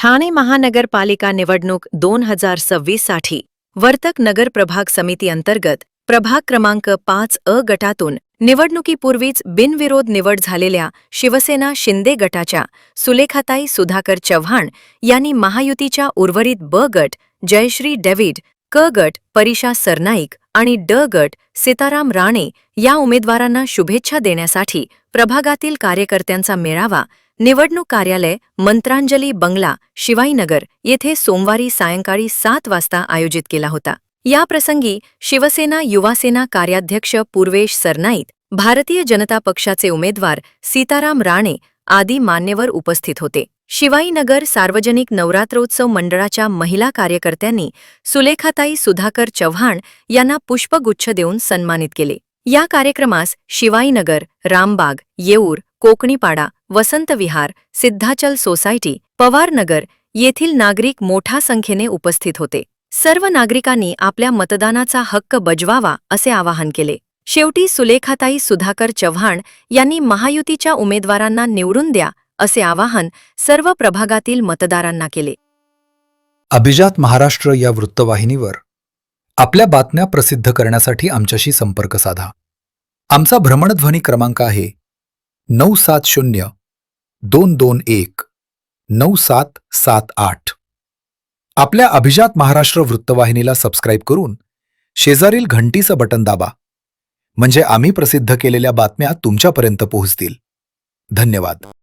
ठाणे महानगरपालिका निवडणूक 2026 साठी वर्तक नगर प्रभाग समिती अंतर्गत प्रभाग क्रमांक 5 अ गटातून निवडणुकीपूर्वीच बिनविरोध निवड झालेल्या शिवसेना शिंदे गटाच्या सुलेखाताई सुधाकर चव्हाण यांनी महायुतीच्या उर्वरित ब गट जयश्री डेव्हिड, क गट परीशा सरनाईक आणि ड गट सीताराम राणे या उमेदवारांना शुभेच्छा देण्यासाठी प्रभागातील कार्यकर्त्यांचा मेळावा निवडणूक कार्यालय मंत्रांजली बंगला शिवाईनगर येथे सोमवारी सायंकाळी 7 वाजता आयोजित केला होता। या प्रसंगी शिवसेना युवासेना कार्याध्यक्ष पूर्वेश सरनाईक, भारतीय जनता पक्षाचे उमेदवार सीताराम राणे आदी मान्यवर उपस्थित होते। शिवाईनगर सार्वजनिक नवरात्रोत्सव मंडळाच्या महिला कार्यकर्त्यांनी सुलेखाताई सुधाकर चव्हाण यांना पुष्पगुच्छ देऊन सन्मानित केले। या कार्यक्रमास शिवाईनगर, रामबाग, येऊर, कोकणीपाडा, वसंत विहार, सिद्धाचल सोसायटी, पवारनगर येथील नागरिक मोठ्या संख्येने उपस्थित होते। सर्व नागरिकांनी आपल्या मतदानाचा हक्क बजवावा असे आवाहन केले। शेवटी सुलेखाताई सुधाकर चव्हाण यांनी महायुतीच्या उमेदवारांना निवडून द्या असे आवाहन सर्व प्रभागातील मतदारांना केले। अभिजात महाराष्ट्र या वृत्तवाहिनीवर आपल्या बातम्या प्रसिद्ध करण्यासाठी आमच्याशी संपर्क साधा। आमचा भ्रमणध्वनी क्रमांक आहे 970-221-9778। आपल्या अभिजात महाराष्ट्र वृत्तवाहिनीला सबस्क्राईब करून शेजारील घंटीचं बटन दाबा, म्हणजे आम्ही प्रसिद्ध केलेल्या बातम्या तुमच्यापर्यंत पोहोचतील। धन्यवाद।